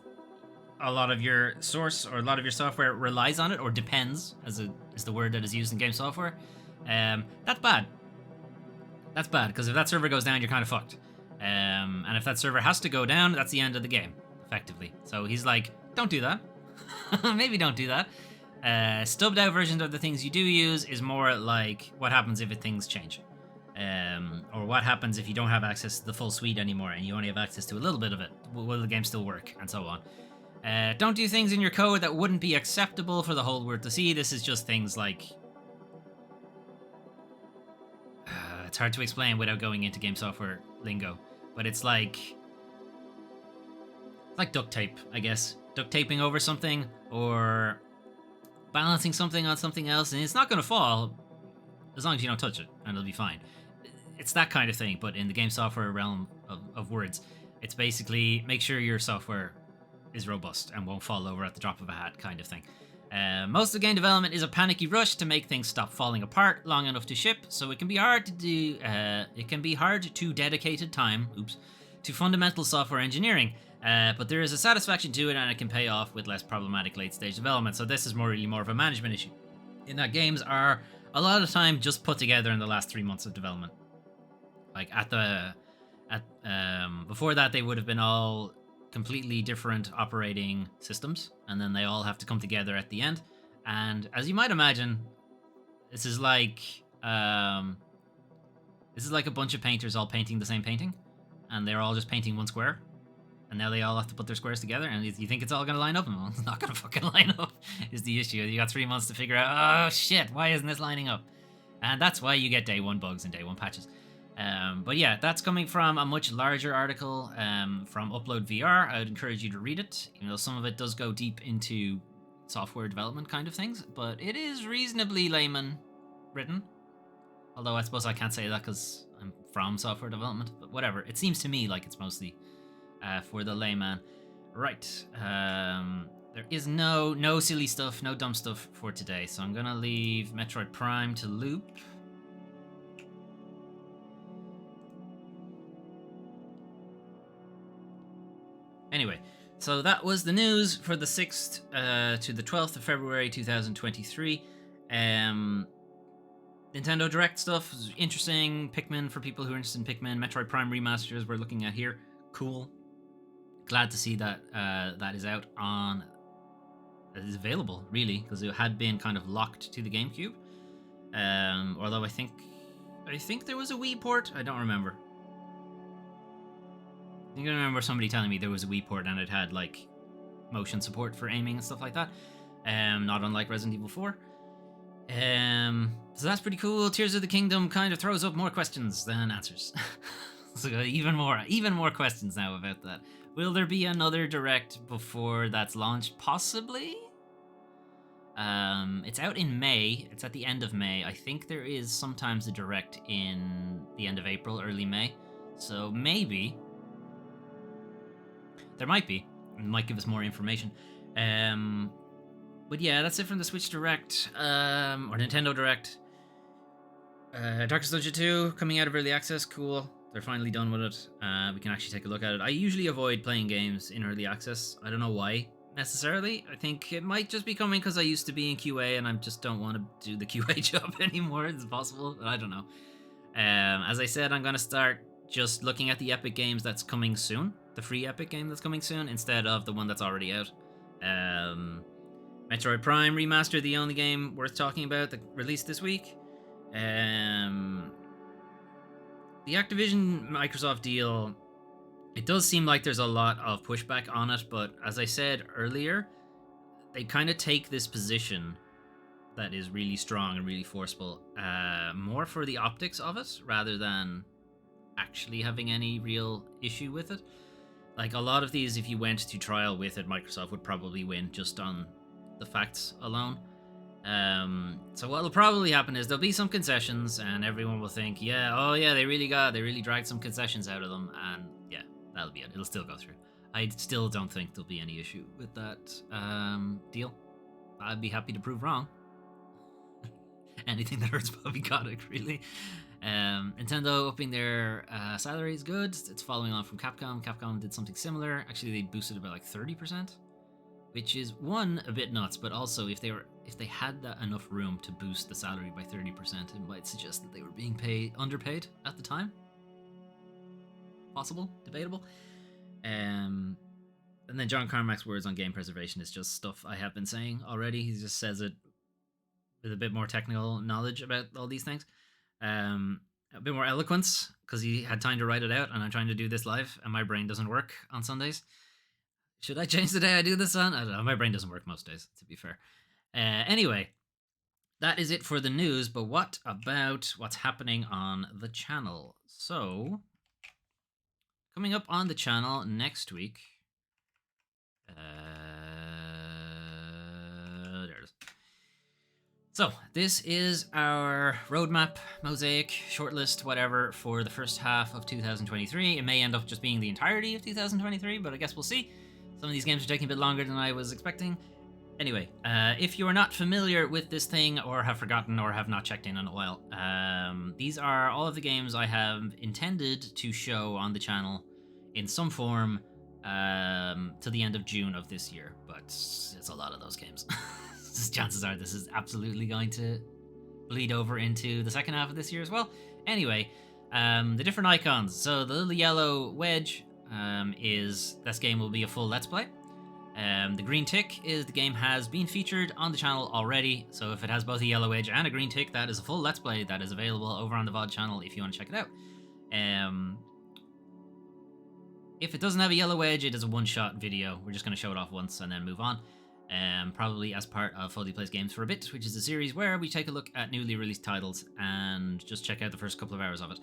a lot of your source or a lot of your software relies on it, or depends, is the word that is used in game software, that's bad. That's bad, because if that server goes down, you're kind of fucked. And if that server has to go down, that's the end of the game, effectively. So he's like, don't do that. Maybe don't do that. Stubbed out versions of the things you do use is more like what happens if things change. Or what happens if you don't have access to the full suite anymore and you only have access to a little bit of it. Will the game still work? And so on. Don't do things in your code that wouldn't be acceptable for the whole world to see. This is just things like... it's hard to explain without going into game software lingo. But it's like duct tape, I guess. Duct taping over something or balancing something on something else. And it's not going to fall as long as you don't touch it, and it'll be fine. It's that kind of thing, but in the game software realm of words. It's basically make sure your software is robust and won't fall over at the drop of a hat kind of thing. Most of the game development is a panicky rush to make things stop falling apart long enough to ship, so it can be hard to do. It can be hard to dedicated time, to fundamental software engineering. But there is a satisfaction to it, and it can pay off with less problematic late-stage development. So this is really more of a management issue, in that games are a lot of time just put together in the last 3 months of development. Like before that, they would have been all completely different operating systems, and then they all have to come together at the end. And as you might imagine, this is like a bunch of painters all painting the same painting, and they're all just painting one square, and now they all have to put their squares together, and you think it's all going to line up, and it's not going to fucking line up, is the issue. You got 3 months to figure out, oh shit, why isn't this lining up? And that's why you get day one bugs and day one patches. But yeah, that's coming from a much larger article from Upload VR. I would encourage you to read it, even though some of it does go deep into software development kind of things, but it is reasonably layman written. Although I suppose I can't say that because I'm from software development, but whatever. It seems to me like it's mostly for the layman. Right. There is no silly stuff, no dumb stuff for today, so I'm gonna leave Metroid Prime to loop. Anyway, so that was the news for the 6th to the 12th of February 2023. Nintendo Direct stuff is interesting. Pikmin for people who are interested in Pikmin. Metroid Prime remasters we're looking at here. Cool. Glad to see that that is out on... It is available, really, because it had been kind of locked to the GameCube. Although I think there was a Wii port. I don't remember. I think I remember somebody telling me there was a Wii port and it had like motion support for aiming and stuff like that. Not unlike Resident Evil 4. So that's pretty cool. Tears of the Kingdom kind of throws up more questions than answers. So even more questions now about that. Will there be another Direct before that's launched? Possibly. It's out in May. It's at the end of May. I think there is sometimes a Direct in the end of April, early May. So maybe. There might be. It might give us more information. But yeah, that's it from the Switch Direct, or Nintendo Direct. Darkest Dungeon 2 coming out of early access. Cool. They're finally done with it. We can actually take a look at it. I usually avoid playing games in early access. I don't know why, necessarily. I think it might just be coming because I used to be in QA and I just don't want to do the QA job anymore. It's possible, but I don't know. As I said, I'm going to start just looking at the Epic games that's coming soon. The free Epic game that's coming soon, instead of the one that's already out. Metroid Prime Remaster, the only game worth talking about that released this week. The Activision Microsoft deal, it does seem like there's a lot of pushback on it, but as I said earlier, they kind of take this position that is really strong and really forceful, more for the optics of it, rather than actually having any real issue with it. Like, a lot of these, if you went to trial with it, Microsoft would probably win just on the facts alone. So what'll probably happen is there'll be some concessions, and everyone will think, yeah, oh yeah, they really dragged some concessions out of them, and yeah, that'll be it. It'll still go through. I still don't think there'll be any issue with that deal. I'd be happy to prove wrong. Anything that hurts Bobby Kotick, really. Nintendo upping their salary is good. It's following on from Capcom. Capcom did something similar. Actually, they boosted it by like 30%, which is one a bit nuts, but also if they had that enough room to boost the salary by 30%, it might suggest that they were being underpaid at the time. Possible, debatable. And then John Carmack's words on game preservation is just stuff I have been saying already. He just says it with a bit more technical knowledge about all these things. A bit more eloquence, because he had time to write it out, and I'm trying to do this live, and my brain doesn't work on Sundays. Should I change the day I do this on? I don't know. My brain doesn't work most days, to be fair. Anyway, that is it for the news, but what about what's happening on the channel? So, coming up on the channel next week... there it is. So, this is our roadmap, mosaic, shortlist, whatever, for the first half of 2023. It may end up just being the entirety of 2023, but I guess we'll see. Some of these games are taking a bit longer than I was expecting. Anyway, if you are not familiar with this thing, or have forgotten, or have not checked in a while, these are all of the games I have intended to show on the channel in some form to the end of June of this year, but it's a lot of those games. Chances are this is absolutely going to bleed over into the second half of this year as well. Anyway, the different icons. So the little yellow wedge is this game will be a full Let's Play. The green tick is the game has been featured on the channel already. So if it has both a yellow wedge and a green tick, that is a full Let's Play that is available over on the VOD channel if you want to check it out. If it doesn't have a yellow wedge, it is a one-shot video. We're just going to show it off once and then move on. Probably as part of Foley Plays Games for a Bit, which is a series where we take a look at newly released titles and just check out the first couple of hours of it.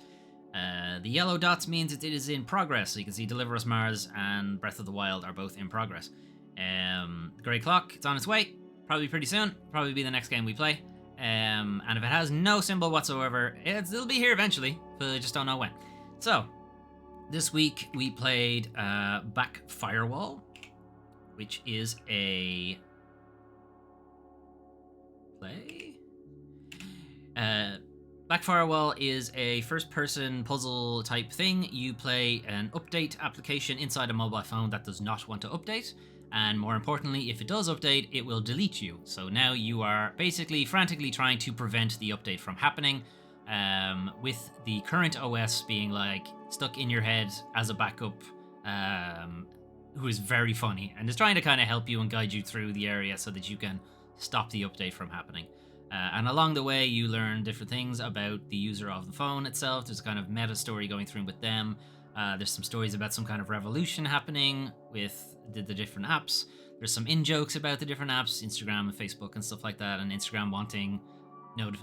The yellow dots means it is in progress, so you can see Deliver Us Mars and Breath of the Wild are both in progress. The Grey Clock, it's on its way, probably pretty soon, probably be the next game we play. And if it has no symbol whatsoever, it'll be here eventually, but I just don't know when. So, this week we played Back Firewall, which is a play. Back Firewall is a first-person puzzle type thing. You play an update application inside a mobile phone that does not want to update, and more importantly, if it does update, it will delete you. So now you are basically frantically trying to prevent the update from happening, with the current OS being like stuck in your head as a backup, who is very funny and is trying to kind of help you and guide you through the area so that you can stop the update from happening. And along the way, you learn different things about the user of the phone itself. There's a kind of meta story going through with them. There's some stories about some kind of revolution happening with the different apps. There's some in-jokes about the different apps, Instagram and Facebook and stuff like that, and Instagram wanting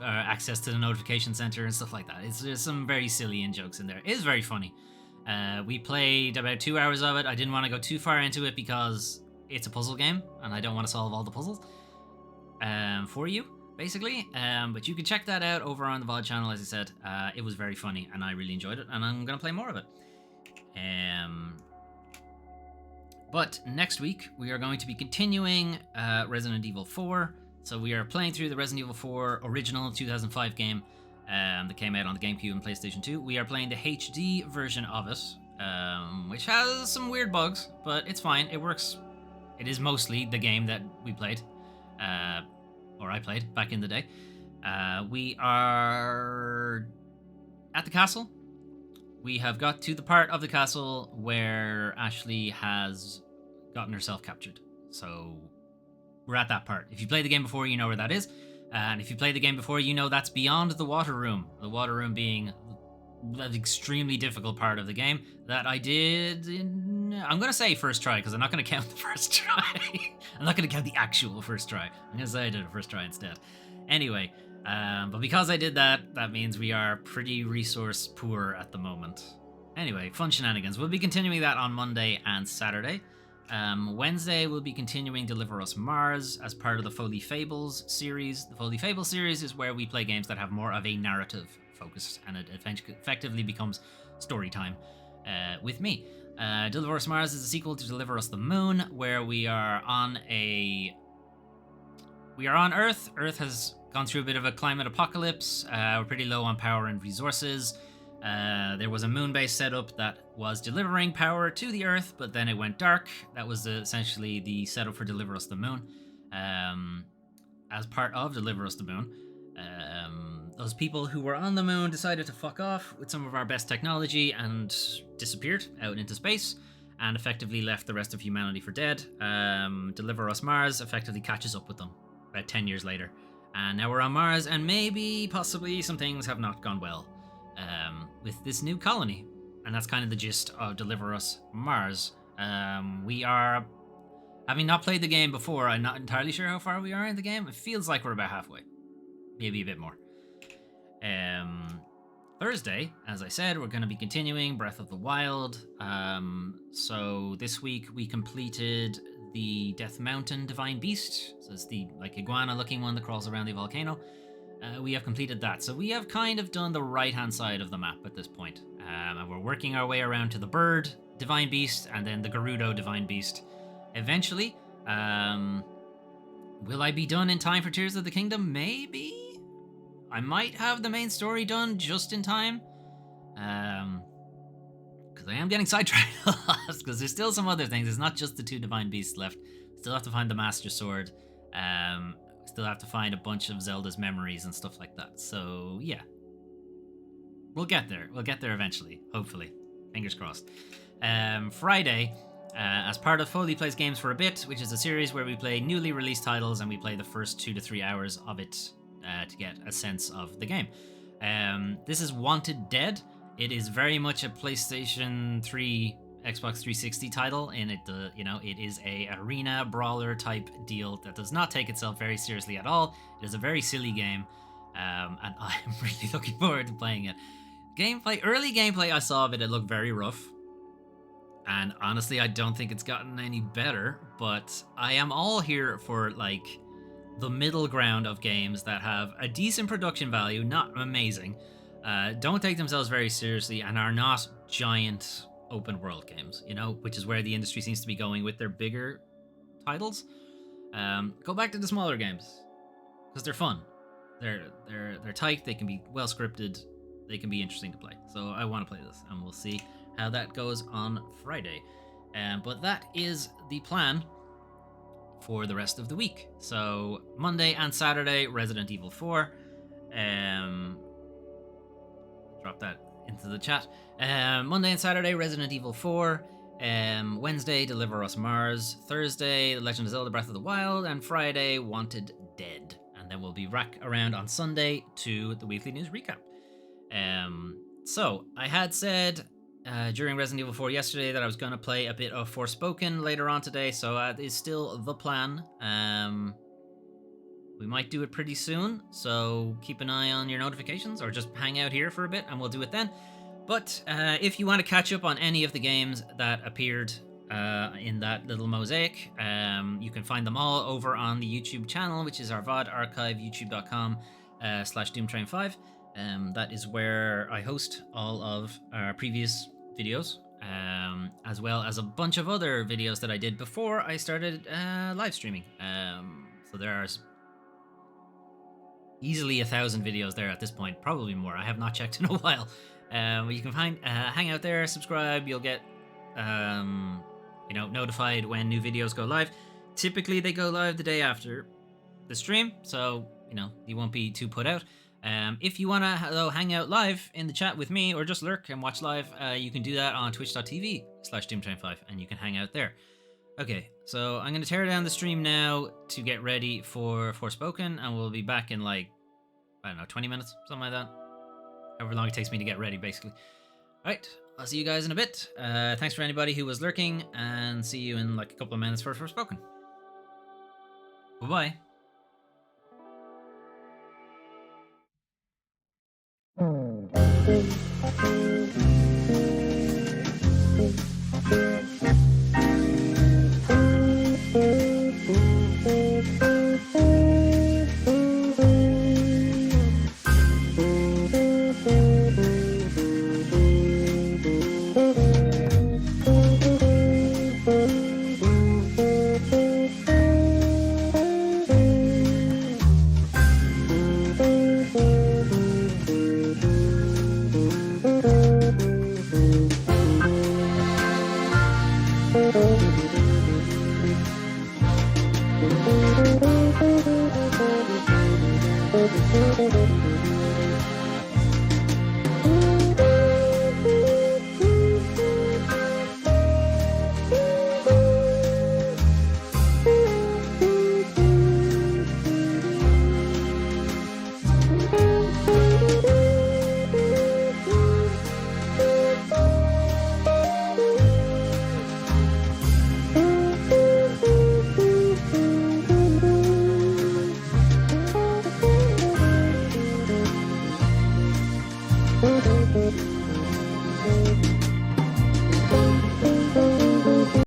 access to the notification center and stuff like that. There's some very silly in-jokes in there. It is very funny. We played about 2 hours of it. I didn't want to go too far into it because it's a puzzle game, and I don't want to solve all the puzzles for you, basically. But you can check that out over on the VOD channel, as I said. It was very funny, and I really enjoyed it, and I'm going to play more of it. But next week, we are going to be continuing Resident Evil 4. So we are playing through the Resident Evil 4 original 2005 game that came out on the GameCube and PlayStation 2. We are playing the HD version of it, which has some weird bugs, but it's fine. It works. It is mostly the game that we played, or I played back in the day. We are at the castle. We have got to the part of the castle where Ashley has gotten herself captured. So we're at that part. If you played the game before, you know where that is. And if you played the game before, you know that's beyond the water room. The water room being an extremely difficult part of the game that I did in, I'm going to say first try, because I'm not going to count the first try. I'm not going to count the actual first try. I'm going to say I did a first try instead. Anyway, but because I did that, that means we are pretty resource poor at the moment. Anyway, fun shenanigans. We'll be continuing that on Monday and Saturday. Wednesday, we'll be continuing Deliver Us Mars as part of the Foley Fables series. The Foley Fables series is where we play games that have more of a narrative focus, and it effectively becomes story time with me. Deliver Us Mars is a sequel to Deliver Us the Moon, where we are on Earth. Earth has gone through a bit of a climate apocalypse. We're pretty low on power and resources. There was a moon base setup that was delivering power to the Earth, but then it went dark. That was essentially the setup for Deliver Us the Moon. As part of Deliver Us the Moon, those people who were on the moon decided to fuck off with some of our best technology and disappeared out into space and effectively left the rest of humanity for dead. Deliver Us Mars effectively catches up with them about 10 years later. And now we're on Mars, and possibly, some things have not gone well with this new colony. And that's kind of the gist of Deliver Us Mars. We are, having not played the game before, I'm not entirely sure how far we are in the game. It feels like we're about halfway. Maybe a bit more. Thursday, as I said, we're going to be continuing Breath of the Wild. So this week we completed the Death Mountain Divine Beast. So it's the iguana looking one that crawls around the volcano. We have completed that. So we have kind of done the right-hand side of the map at this point. And we're working our way around to the Bird Divine Beast and then the Gerudo Divine Beast. Eventually, will I be done in time for Tears of the Kingdom? Maybe? I might have the main story done just in time. Because I am getting sidetracked a lot, because there's still some other things. It's not just the 2 Divine Beasts left. Still have to find the Master Sword. Still have to find a bunch of Zelda's memories and stuff like that. So, yeah. We'll get there. We'll get there eventually. Hopefully. Fingers crossed. Friday, as part of Foley Plays Games for a Bit, which is a series where we play newly released titles and we play the first 2 to 3 hours of it to get a sense of the game. This is Wanted Dead. It is very much a PlayStation 3, Xbox 360 title, and it is a arena brawler type deal that does not take itself very seriously at all. It is a very silly game, and I'm really looking forward to playing it. Early gameplay I saw of it looked very rough, and honestly I don't think it's gotten any better, but I am all here for the middle ground of games that have a decent production value, not amazing, don't take themselves very seriously, and are not giant open world games, which is where the industry seems to be going with their bigger titles. Go back to the smaller games, because they're fun. They're tight, they can be well scripted, they can be interesting to play. So I want to play this, and we'll see how that goes on Friday. But that is the plan for the rest of the week. So Monday and Saturday, Resident Evil 4. Drop that into the chat. Monday and Saturday, Resident Evil 4. Wednesday, Deliver Us Mars. Thursday, The Legend of Zelda Breath of the Wild. And Friday, Wanted Dead. And then we'll be back around on Sunday to the weekly news recap. So I had said during Resident Evil 4 yesterday that I was going to play a bit of Forspoken later on today, so that is still the plan. We might do it pretty soon, so keep an eye on your notifications, or just hang out here for a bit and we'll do it then. But if you want to catch up on any of the games that appeared in that little mosaic, you can find them all over on the YouTube channel, which is our VOD archive, youtube.com/Doomtrain5. That is where I host all of our previous videos, as well as a bunch of other videos that I did before I started live streaming. So there are easily 1,000 videos there at this point, probably more. I have not checked in a while. You can hang out there, subscribe. You'll get notified when new videos go live. Typically they go live the day after the stream, so you won't be too put out. If you want to hang out live in the chat with me, or just lurk and watch live, you can do that on twitch.tv/Doomtrain5, and you can hang out there. Okay, so I'm going to tear down the stream now to get ready for Forspoken, and we'll be back in 20 minutes, something like that. However long it takes me to get ready, basically. Alright, I'll see you guys in a bit. Thanks for anybody who was lurking, and see you in a couple of minutes for Forspoken. Bye-bye. Thank you.